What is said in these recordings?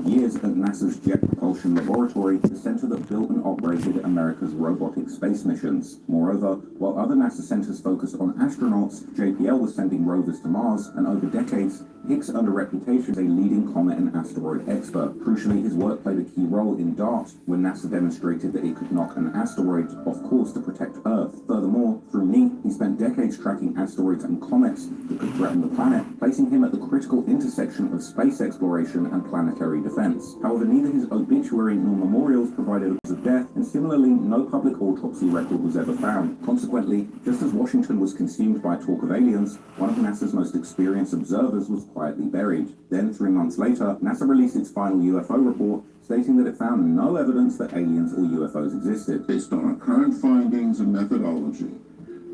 years at NASA's Jet Propulsion Laboratory, the center that built and operated America's robotic space missions. Moreover, while other NASA centers focused on astronauts, JPL was sending rovers to Mars, and over decades, Hicks earned a reputation as a leading comet and asteroid expert. Crucially, his work played a key role in DART, when NASA demonstrated that it could knock an asteroid off course to protect Earth. Furthermore, through NEAT, he spent decades tracking asteroids and comets that could threaten the planet, placing him at the critical intersection of space exploration and planetary defense. However, neither his obituary nor memorials provided evidence of death, and similarly, no public autopsy record was ever found. Consequently, just as Washington was consumed by talk of aliens, one of NASA's most experienced observers was quietly buried. Then, 3 months later, NASA released its final UFO report, stating that it found no evidence that aliens or UFOs existed. Based on our current findings and methodology,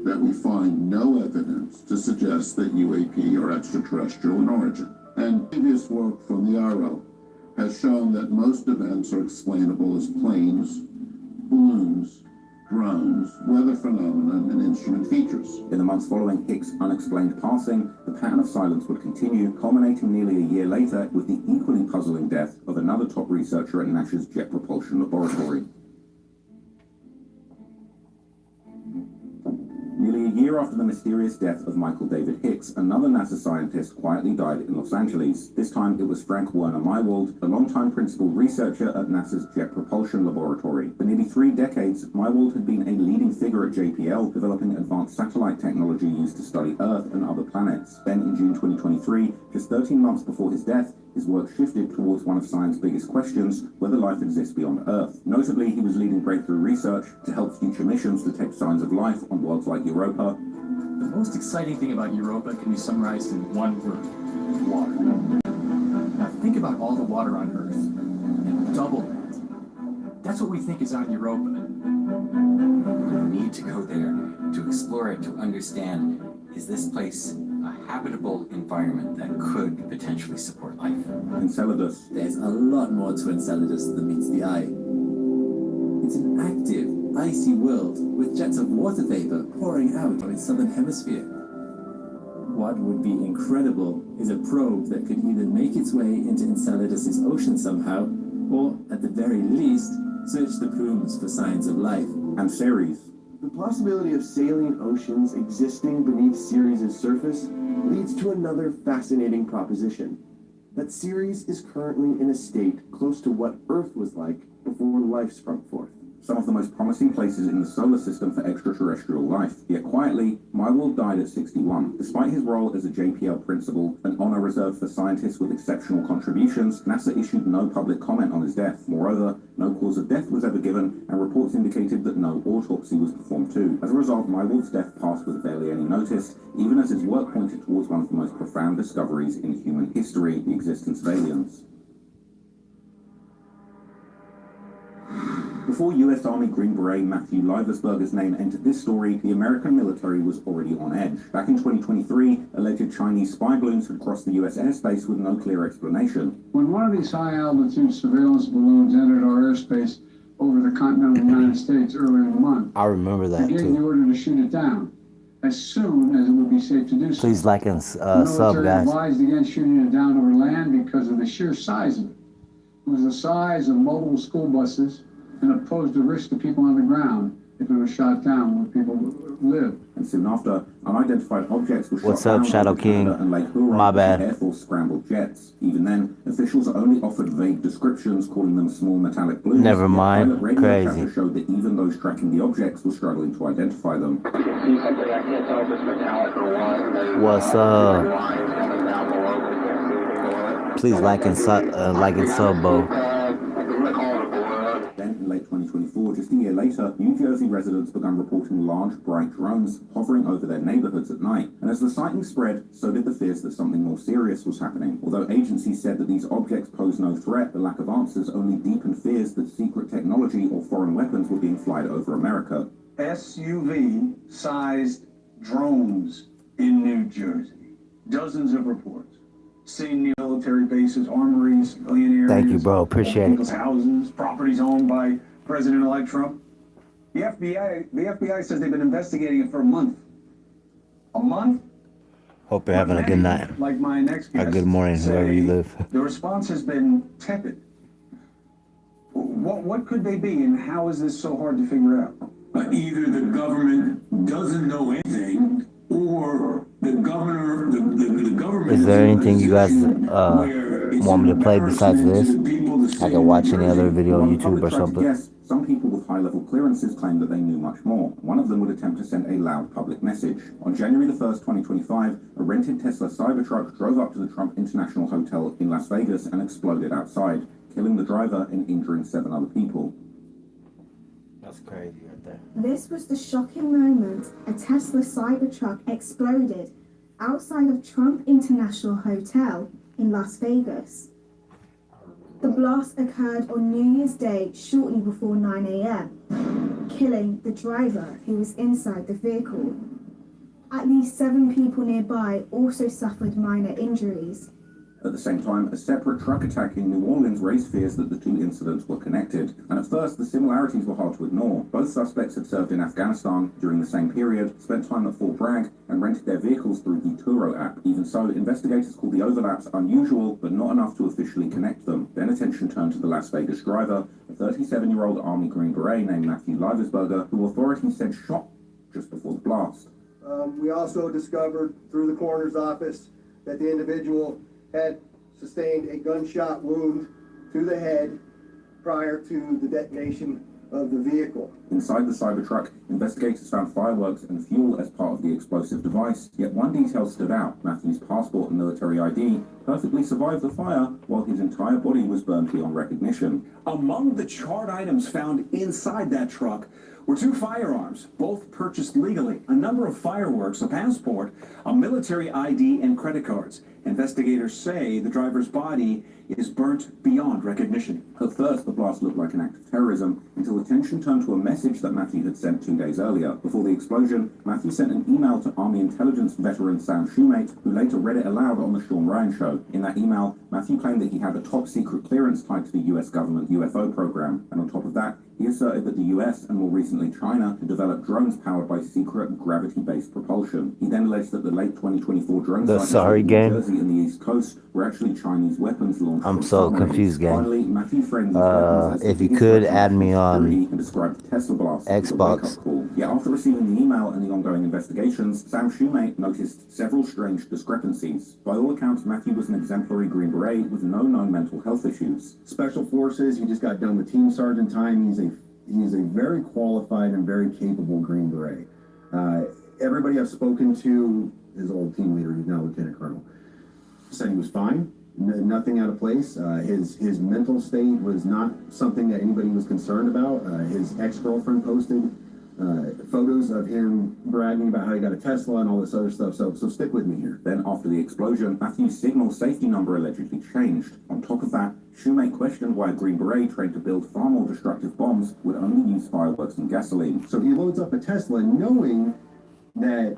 that we find no evidence to suggest that UAP are extraterrestrial in origin. And previous work from the RO has shown that most events are explainable as planes, balloons, drones, weather phenomena, and instrument features. In the months following Hicks' unexplained passing, the pattern of silence would continue, culminating nearly a year later with the equally puzzling death of another top researcher at NASA's Jet Propulsion Laboratory. Nearly a year after the mysterious death of Michael David Hicks, another NASA scientist quietly died in Los Angeles. This time it was Frank Werner Mywald, a longtime principal researcher at NASA's Jet Propulsion Laboratory. For nearly 3 decades, Mywald had been a leading figure at JPL, developing advanced satellite technology used to study Earth and other planets. Then in June 2023, just 13 months before his death, his work shifted towards one of science's biggest questions, whether life exists beyond Earth. Notably, he was leading breakthrough research to help future missions detect signs of life on worlds like Europa. The most exciting thing about Europa can be summarized in one word: water. Now think about all the water on Earth and double that. That's what we think is on Europa. We need to go there to explore it, to understand, is this place a habitable environment that could potentially support life? Enceladus. There's a lot more to Enceladus than meets the eye. It's an active, icy world with jets of water vapor pouring out on its southern hemisphere. What would be incredible is a probe that could either make its way into Enceladus's ocean somehow, or, at the very least, search the plumes for signs of life. And Ceres. The possibility of saline oceans existing beneath Ceres' surface leads to another fascinating proposition: that Ceres is currently in a state close to what Earth was like before life sprung forth. Some of the most promising places in the solar system for extraterrestrial life. Yet quietly, Mywald died at 61. Despite his role as a JPL principal, an honor reserved for scientists with exceptional contributions, NASA issued no public comment on his death. Moreover, no cause of death was ever given, and reports indicated that no autopsy was performed too. As a result, Mywald's death passed with barely any notice, even as his work pointed towards one of the most profound discoveries in human history, the existence of aliens. Before U.S. Army Green Beret Matthew Liversberger's name entered this story, the American military was already on edge. Back in 2023, alleged Chinese spy balloons had crossed the U.S. airspace with no clear explanation. When one of these high-altitude surveillance balloons entered our airspace over the continental United States earlier in the month, I remember that we gave too. the order to shoot it down as soon as it would be safe to do so. Please like and the sub, military guys. advised against shooting it down over land because of the sheer size of it. It was the size of multiple school buses and posed a risk to people on the ground if it was shot down where people live. And soon after, unidentified objects were shot What's up, down Shadow over King? Canada and Lake Huron. My bad. Air Force scrambled jets. Even then, officials only offered vague descriptions, calling them small metallic balloons. Never mind. Yet pilot radio Crazy. chatter showed that even those tracking the objects were struggling to identify them. What's up? Please like and sub, Bo. Then, in late 2024, just a year later, New Jersey residents began reporting large, bright drones hovering over their neighborhoods at night. And as the sighting spread, so did the fears that something more serious was happening. Although agencies said that these objects posed no threat, the lack of answers only deepened fears that secret technology or foreign weapons were being flied over America. SUV-sized drones in New Jersey. Dozens of reports. Seen military bases, armories, civilian areas. Thank you, bro. Appreciate it. People's houses, properties owned by President-elect Trump. The FBI says they've been investigating it for a month. A month? Hope you're having a good night. Like my next Or guest, good morning, say wherever you live. The response has been tepid. What could they be, and how is this so hard to figure out? Either the government doesn't know anything, or the government. Is there anything you guys want me to play besides this? I can watch any other video on YouTube or something. Yes, some people with high-level clearances claim that they knew much more. One of them would attempt to send a loud public message. On January the 1st, 2025, a rented Tesla Cybertruck drove up to the Trump International Hotel in Las Vegas and exploded outside, killing the driver and injuring 7 other people. That's crazy right there. This was the shocking moment a Tesla Cybertruck exploded outside of Trump International Hotel in Las Vegas. The blast occurred on New Year's Day shortly before 9 a.m., killing the driver who was inside the vehicle. At least 7 people nearby also suffered minor injuries. At the same time, a separate truck attack in New Orleans raised fears that the 2 incidents were connected. And at first, the similarities were hard to ignore. Both suspects had served in Afghanistan during the same period, spent time at Fort Bragg, and rented their vehicles through the Turo app. Even so, investigators called the overlaps unusual, but not enough to officially connect them. Then attention turned to the Las Vegas driver, a 37-year-old Army Green Beret named Matthew Liversberger, who authorities said shot just before the blast. We also discovered through the coroner's office that the individual had sustained a gunshot wound to the head prior to the detonation of the vehicle. Inside the Cybertruck, investigators found fireworks and fuel as part of the explosive device, yet one detail stood out. Matthew's passport and military ID perfectly survived the fire, while his entire body was burned beyond recognition. Among the charred items found inside that truck were 2 firearms, both purchased legally, a number of fireworks, a passport, a military ID, and credit cards. Investigators say the driver's body is burnt beyond recognition. At first, the blast looked like an act of terrorism, until attention turned to a message that Matthew had sent 2 days earlier. Before the explosion, Matthew sent an email to Army intelligence veteran Sam Shoemate, who later read it aloud on the Sean Ryan Show. In that email, Matthew claimed that he had a top-secret clearance tied to the U.S. government UFO program, and on top of that, he asserted that the US, and more recently China, had developed drones powered by secret gravity-based propulsion. He then alleged that the late 2024 drone sites in New Jersey and the East Coast were actually Chinese weapons launched. I'm so confused, gang. Finally, Matthew framed these weapons as if you could add me on and described the Tesla blast as a Xbox. wake-up call. Yet after receiving the email and the ongoing investigations, Sam Shoemate noticed several strange discrepancies. By all accounts, Matthew was an exemplary Green Beret with no known mental health issues. Special Forces, he just got done with Team Sergeant time. He's a very qualified and very capable Green Beret. Everybody I've spoken to, his old team leader, he's now Lieutenant Colonel, said he was fine, nothing out of place. His mental state was not something that anybody was concerned about. His ex-girlfriend posted photos of him bragging about how he got a Tesla and all this other stuff, so stick with me here. Then after the explosion, Matthew's signal safety number allegedly changed. On top of that, Shoemate questioned why a Green Beret trained to build far more destructive bombs would only use fireworks and gasoline. So he loads up a Tesla knowing that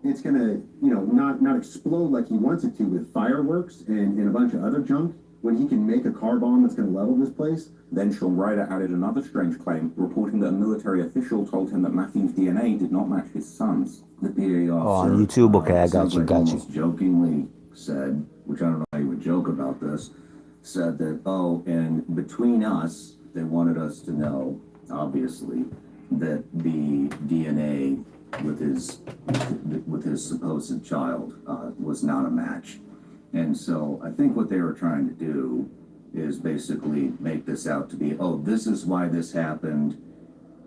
it's gonna, not explode like he wants it to with fireworks and a bunch of other junk, when he can make a car bomb that's gonna level this place. Then Sean Ryder added another strange claim, reporting that a military official told him that Matthew's DNA did not match his son's. The PA officer, on YouTube, okay, I got you. almost jokingly said, which I don't know how you would joke about this, said that, and between us, they wanted us to know, obviously, that the DNA with his supposed child was not a match. And so I think what they were trying to do is basically make this out to be, this is why this happened.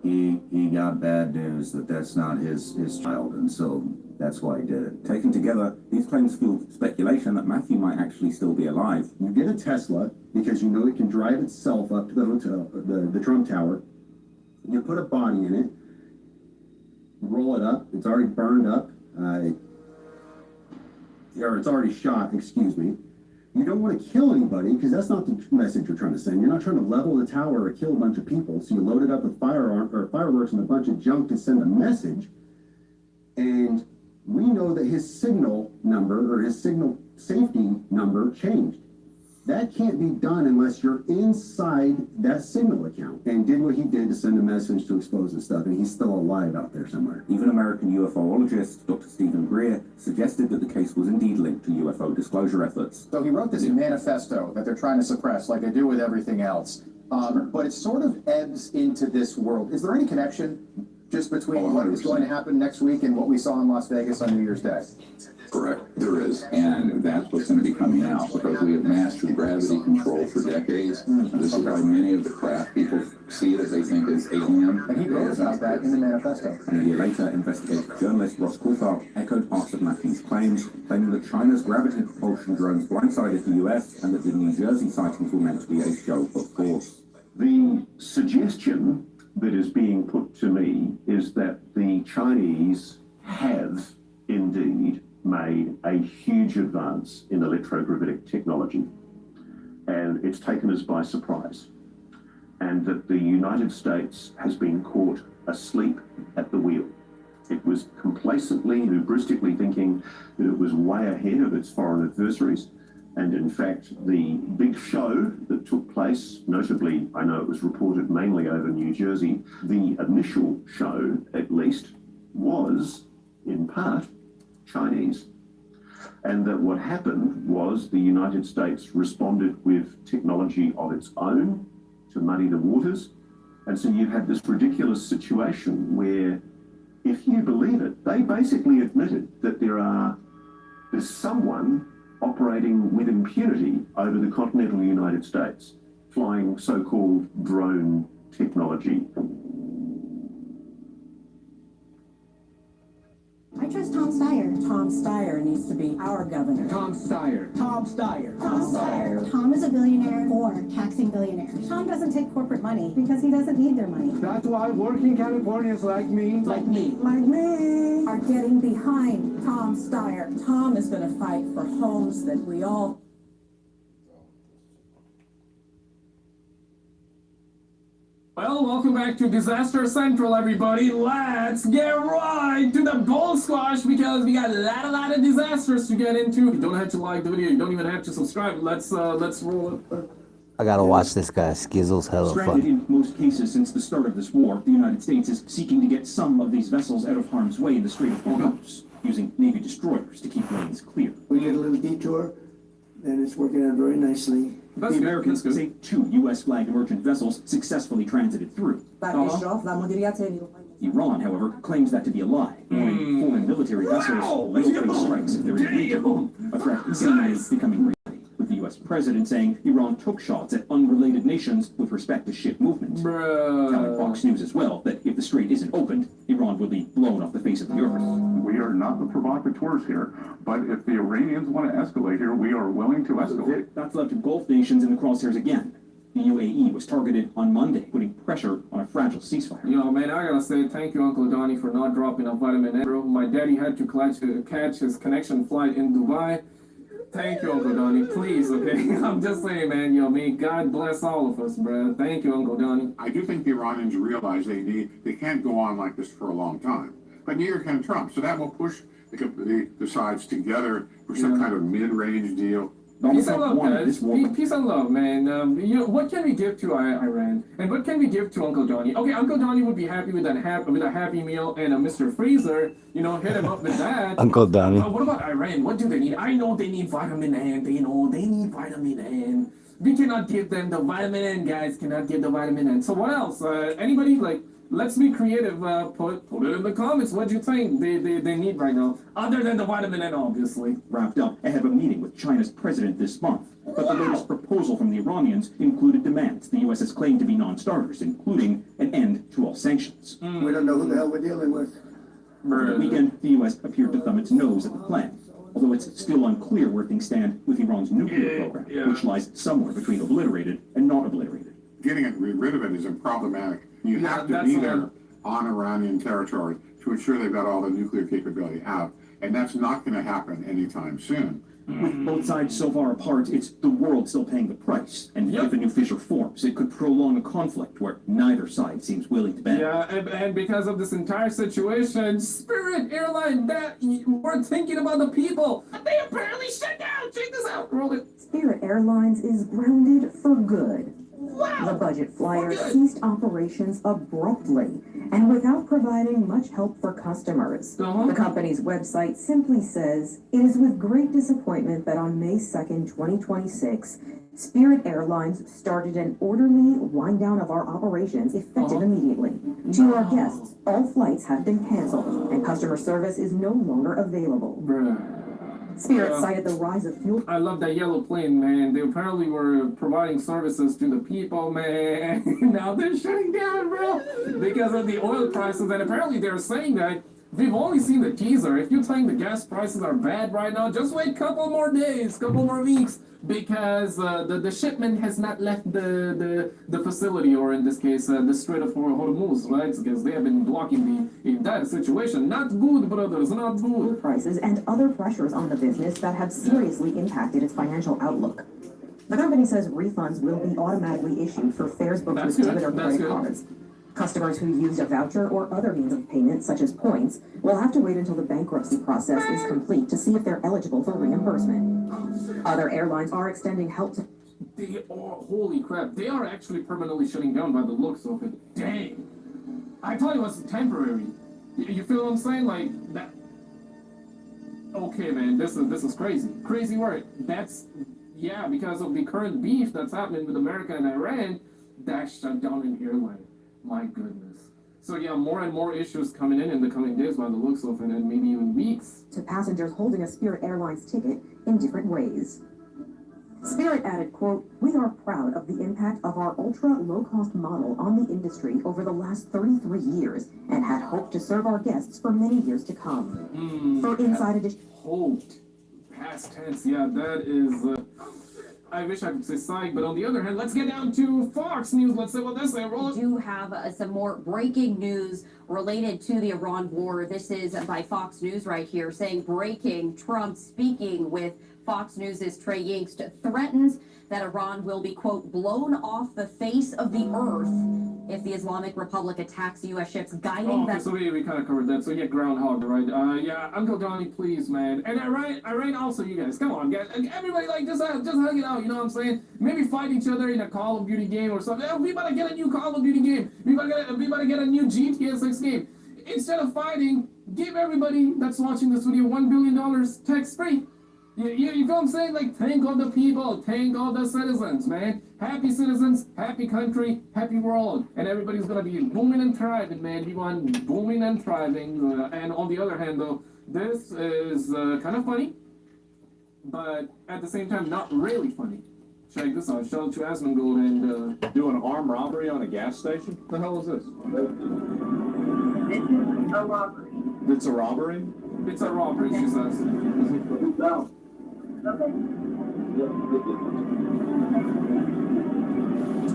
He got bad news that that's not his child, and so that's why he did it. Taken together, these claims fueled speculation that Matthew might actually still be alive. You get a Tesla because you know it can drive itself up to the hotel, the Trump Tower. You put a body in it, roll it up. It's already burned up, or it's already shot. Excuse me. You don't want to kill anybody because that's not the message you're trying to send. You're not trying to level the tower or kill a bunch of people. So you load it up with fireworks and a bunch of junk to send a message. And we know that his signal number or his signal safety number changed. That can't be done unless you're inside that Signal account and did what he did to send a message to expose this stuff, and he's still alive out there somewhere. Even American UFOologist Dr. Stephen Greer suggested that the case was indeed linked to UFO disclosure efforts. So he wrote this manifesto that they're trying to suppress, like they do with everything else. But it sort of ebbs into this world. Is there any connection just between what is going to happen next week and what we saw in Las Vegas on New Year's Day? Correct, there is, and that's what's going to be coming out because we have mastered gravity control for decades. This is why many of the craft people see it as they think it's alien. And he wrote about that in the manifesto. And a year later, investigative journalist Ross Coulthard echoed parts of Matthew's claims, claiming that China's gravity propulsion drones blindsided the US and that the New Jersey sightings were meant to be a show of force. The suggestion that is being put to me is that the Chinese have indeed made a huge advance in electrogravitic technology, and it's taken us by surprise, and that the United States has been caught asleep at the wheel. It was complacently, hubristically thinking that it was way ahead of its foreign adversaries, and in fact the big show that took place, notably I know it was reported mainly over New Jersey, the initial show at least was in part Chinese. And that what happened was the United States responded with technology of its own to muddy the waters. And so you had this ridiculous situation where, if you believe it, they basically admitted that there's someone operating with impunity over the continental United States, flying so-called drone technology. I trust Tom Steyer. Tom Steyer needs to be our governor. Tom Steyer. Tom Steyer. Tom Steyer. Tom is a billionaire for taxing billionaires. Tom doesn't take corporate money because he doesn't need their money. That's why working Californians like me, are getting behind Tom Steyer. Tom is going to fight for homes that we all... Well, welcome back to Disaster Central, everybody. Let's get right to the bull squash because we got a lot of disasters to get into. You don't have to like the video. You don't even have to subscribe. Let's roll it. I gotta watch this guy. Skizzle's hella Stranded fun. in most cases since the start of this war, the United States is seeking to get some of these vessels out of harm's way in the Strait of Hormuz, using Navy destroyers to keep lanes clear. we did a little detour, and it's working out very nicely. The Americans say 2 U.S.-flagged merchant vessels successfully transited through. Iran, however, claims that to be a lie, warning foreign military vessels will face strikes if they're in the region, a threat seemingly becoming reality, with the U.S. president saying Iran took shots at unrelated nations with respect to ship movement. Telling Fox News as well that if the strait isn't opened, Iran will be blown off the face of the earth. We are not the provocateurs here, but if the Iranians want to escalate here, we are willing to escalate. That's left Gulf nations in the crosshairs again. The UAE was targeted on Monday, putting pressure on a fragile ceasefire. Yo, man, I gotta say thank you, Uncle Donnie, for not dropping a vitamin A. My daddy had to catch his connection flight in Dubai. Thank you, Uncle Donnie. Please, okay? I'm just saying, man, yo, may God bless all of us, bro. Thank you, Uncle Donnie. I do think the Iranians realize they can't go on like this for a long time. But neither can Trump. So that will push the sides together for some kind of mid-range deal. Peace and love, guys. Peace and love, man. What can we give to Iran? And what can we give to Uncle Donnie? Okay, Uncle Donnie would be happy with a Happy Meal and a Mr. Freezer. You know, hit him up with that. Uncle Donnie. What about Iran? What do they need? I know they need vitamin N. They need vitamin N. We cannot give them the vitamin N, guys. Cannot give the vitamin N. So what else? Anybody like? Let's be creative. Put it in the comments. What do you think they need right now, other than the vitamin N, obviously. Wrapped up ahead of a meeting with China's president this month. But the latest proposal from the Iranians included demands the U.S. has claimed to be non-starters, including an end to all sanctions. We don't know who the hell we're dealing with. Over the weekend, the U.S. appeared to thumb its nose at the plan, although it's still unclear where things stand with Iran's nuclear program, which lies somewhere between obliterated and not obliterated. Getting rid of it isn't problematic. You have to be there on Iranian territory to ensure they've got all the nuclear capability out. And that's not going to happen anytime soon. With both sides so far apart, it's the world still paying the price. And if a new fissure forms, it could prolong a conflict where neither side seems willing to bend. Yeah, and because of this entire situation, Spirit Airline, that we're thinking about the people. They apparently shut down. Check this out. Roll it. Spirit Airlines is grounded for good. The budget flyer ceased operations abruptly and without providing much help for customers. The company's website simply says, "It is with great disappointment that on May 2nd, 2026, Spirit Airlines started an orderly wind down of our operations effective immediately. To our guests, all flights have been canceled and customer service is no longer available." Spirit cited the rise of fuel. I love that yellow plane, man. They apparently were providing services to the people, man. Now they're shutting down, bro, because of the oil prices. And apparently they're saying that we've only seen the teaser. If you're saying the gas prices are bad right now, just wait a couple more days, couple more weeks, because the shipment has not left the facility, or in this case, the Strait of Hormuz, right? Because they have been blocking the entire situation. Not good, brothers, not good. Prices and other pressures on the business that have seriously impacted its financial outlook. The company says refunds will be automatically issued for fares booked with debit or credit cards. Customers who used a voucher or other means of payment, such as points, will have to wait until the bankruptcy process is complete to see if they're eligible for reimbursement. Other airlines are extending help to... They are, holy crap, they are actually permanently shutting down by the looks of it. Dang. I thought it was temporary. You feel what I'm saying? Like, that... Okay, man, this is crazy. Crazy work. That's... Yeah, because of the current beef that's happening with America and Iran, that shut down an airline. My goodness. So yeah, more and more issues coming in the coming days by the looks of it, and maybe even weeks. To passengers holding a Spirit Airlines ticket in different ways. Spirit added, quote, "We are proud of the impact of our ultra-low-cost model on the industry over the last 33 years and had hoped to serve our guests for many years to come." For Inside Edition... Hoped. Past tense, yeah, that is... I wish I could say psych, but on the other hand, let's get down to Fox News. Let's see what they say. Roll it. We do have some more breaking news related to the Iran war. This is by Fox News right here, saying breaking, Trump speaking with Fox News' Trey Yingst threatens that Iran will be, quote, blown off the face of the earth if the Islamic Republic attacks U.S. ships guiding okay, so we kind of covered that. So yeah, groundhog, right? Yeah, Uncle Donnie, please, man. And Iran also, you guys, come on, guys. Everybody, like, just hug it out, you know what I'm saying? Maybe fight each other in a Call of Duty game or something. We better get a new Call of Duty game. We better get a new GTA 6 game. Instead of fighting, give everybody that's watching this video $1 billion tax free. You know what I'm saying? Like, thank all the people, thank all the citizens, man. Happy citizens, happy country, happy world. And everybody's gonna be booming and thriving, man. We want booming and thriving. And on the other hand, though, this is kind of funny, but at the same time, not really funny. Check this out. Shout out to Asmongold and do an armed robbery on a gas station? What the hell is this? This is a robbery. It's a robbery? It's a robbery, she says. No. Okay.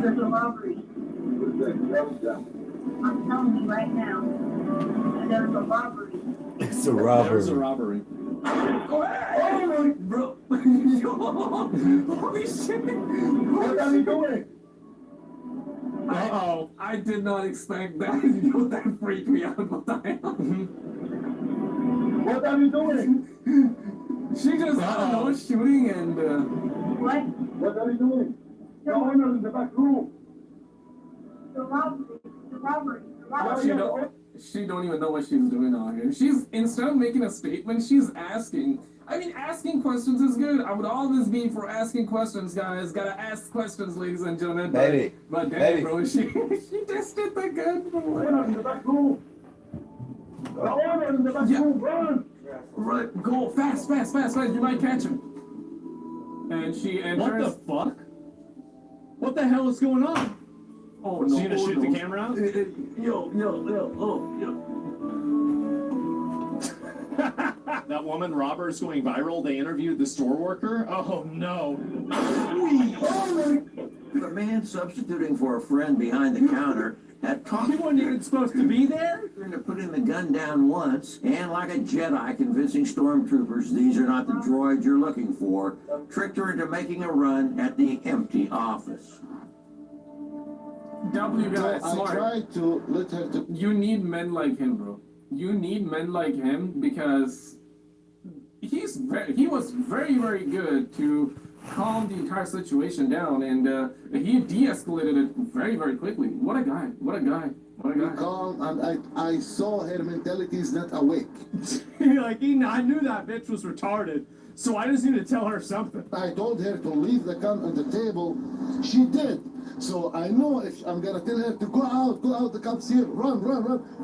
There's a robbery. I'm telling you right now. There's a robbery. It's a robbery. There's a robbery. Oh, hey, bro. Holy shit. What are you doing? Uh-oh. I did not expect that. Yo, that freaked me out. What the hell? What are you doing? She just, I don't know, shooting and... What? What are you doing? No one in the back room. The robbery. The robbery. The robbery. She don't even know what she's doing out here. She's, instead of making a statement, she's asking. I mean, asking questions is good. I would always be for asking questions, guys. Gotta ask questions, ladies and gentlemen. But damn, bro, she just did the good, bro. In the back room. In the back room, run. Right, go fast. You might catch him. And she enters. What the fuck? What the hell is going on? Oh no! Is she gonna shoot the camera out? That woman robber is going viral. They interviewed the store worker. Oh no! The man substituting for a friend behind the counter had talked. He wasn't even supposed to be there. To putting the gun down once, and like a Jedi convincing stormtroopers these are not the droids you're looking for, tricked her into making a run at the empty office. W guy, smart. I tried to let her to... You need men like him, bro. You need men like him because he was very, very good to calmed the entire situation down, and he de-escalated it very, very quickly. What a guy! What a guy! What a guy! Calm, and I saw her mentality is not awake. Like, I knew that bitch was retarded, so I just need to tell her something. I told her to leave the gun on the table. She did. So I know if I'm gonna tell her to go out, the cops here, run.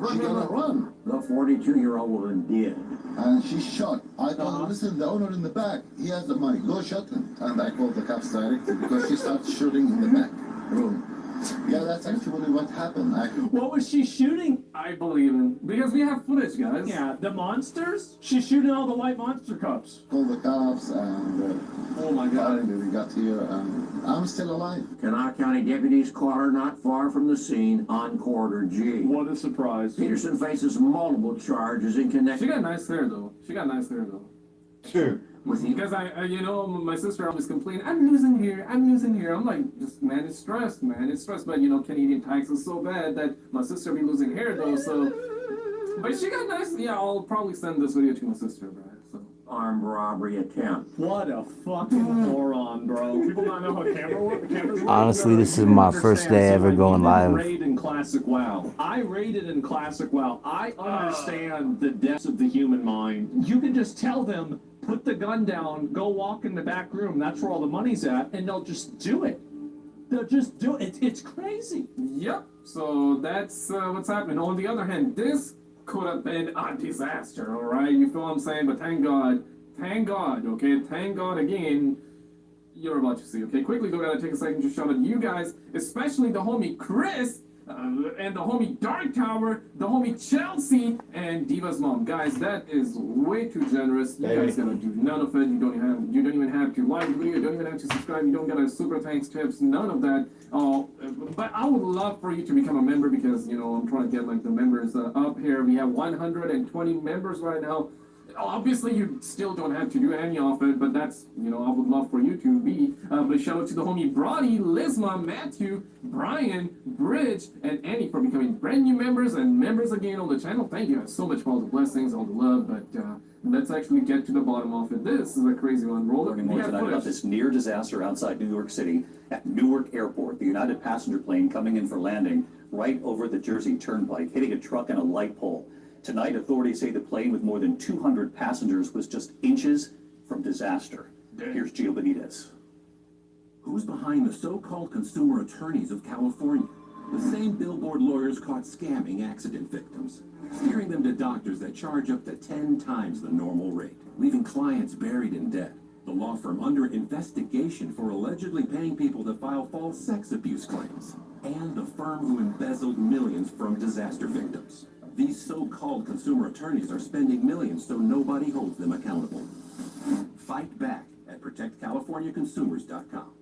She's gonna run. The 42-year-old woman did. And she's shot. I told her, listen, the owner in the back, he has the money, go shoot him. And I called the cops directly because she started shooting in the back room. Yeah, that's actually what happened. What was she shooting? I believe him. Because we have footage, guys. Yeah, the monsters? She's shooting all the white monster cups. Called the cops and oh my God. Finally we got here and I'm still alive. Kanawha County deputies caught her not far from the scene on Corridor G. What a surprise. Peterson faces multiple charges in connection. She got nice hair, though. Sure. Because my sister always complained, I'm losing hair. I'm like, just, man, it's stressed. But, Canadian tax is so bad that my sister be losing hair, though, so. But she got nice. Yeah, I'll probably send this video to my sister, bro. So. Armed robbery attempt. What a fucking moron, bro. People not know how cameras work. Honestly, this is my first day ever going live. Raid in Classic WoW. I raided in Classic WoW. I understand the depths of the human mind. You can just tell them, put the gun down, go walk in the back room, that's where all the money's at, and they'll just do it. They'll just do it. It's crazy. Yep. So that's what's happening. On the other hand, this could have been a disaster, all right? You feel what I'm saying? But thank God, okay? Thank God again, you're about to see, okay? Quickly, though, gotta take a second to shout out you guys, especially the homie Chris, and the homie Dark Tower, the homie Chelsea, and Diva's mom. Guys, that is way too generous. You guys gotta do none of it. You don't even have to like the video. You don't even have to subscribe. You don't get a super thanks tips. None of that. But I would love for you to become a member because I'm trying to get like the members up here. We have 120 members right now. Obviously, you still don't have to do any of it, but that's, I would love for you to be. But shout out to the homie Brody, Lizma, Matthew, Brian, Bridge, and Annie for becoming brand new members and members again on the channel. Thank you guys so much for all the blessings, all the love, but let's actually get to the bottom of it. This is a crazy one. Learning more tonight about this near disaster outside New York City at Newark Airport. The United passenger plane coming in for landing right over the Jersey Turnpike, hitting a truck and a light pole. Tonight, authorities say the plane with more than 200 passengers was just inches from disaster. Here's Gio Benitez. Who's behind the so-called consumer attorneys of California? The same billboard lawyers caught scamming accident victims, steering them to doctors that charge up to 10 times the normal rate, leaving clients buried in debt. The law firm under investigation for allegedly paying people to file false sex abuse claims, and the firm who embezzled millions from disaster victims. These so-called consumer attorneys are spending millions so nobody holds them accountable. Fight back at protectcaliforniaconsumers.com.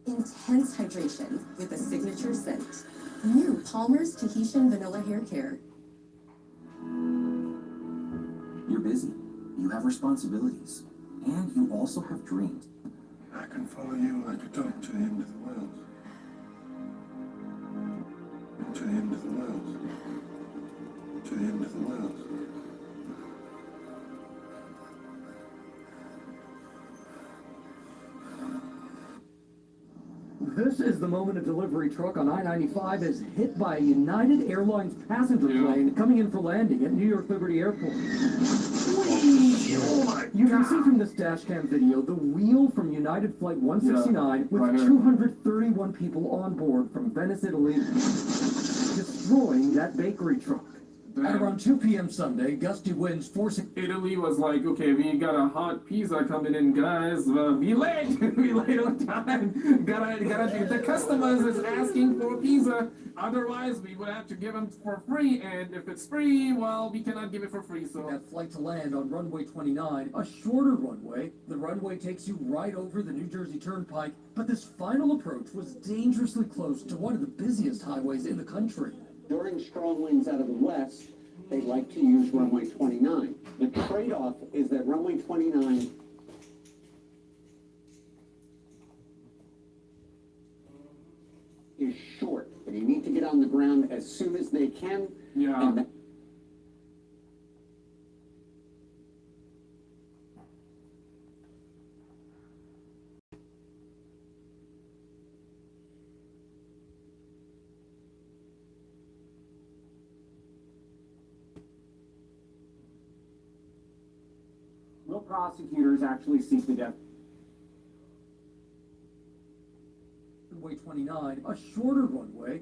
Intense hydration with a signature scent. New Palmer's Tahitian Vanilla Hair Care. You're busy. You have responsibilities. And you also have dreams. I can follow you like a dog to the end of the world. To the end of the world. To the end of the world. This is the moment a delivery truck on I-95 is hit by a United Airlines passenger plane coming in for landing at New York Liberty Airport. You can see from this dash cam video the wheel from United Flight 169 with 231 people on board from Venice, Italy, destroying that bakery truck. At around 2 p.m. Sunday, gusty winds forcing... Italy was like, okay, we got a hot pizza coming in, guys. Be late. Be late on time. The customers is asking for pizza. Otherwise, we would have to give them for free. And if it's free, well, we cannot give it for free. So that flight to land on runway 29, a shorter runway. The runway takes you right over the New Jersey Turnpike. But this final approach was dangerously close to one of the busiest highways in the country. During strong winds out of the west, they like to use runway 29. The trade-off is that runway 29 is short, and you need to get on the ground as soon as they can. Yeah. prosecutors actually seek the death. Runway 29, a shorter runway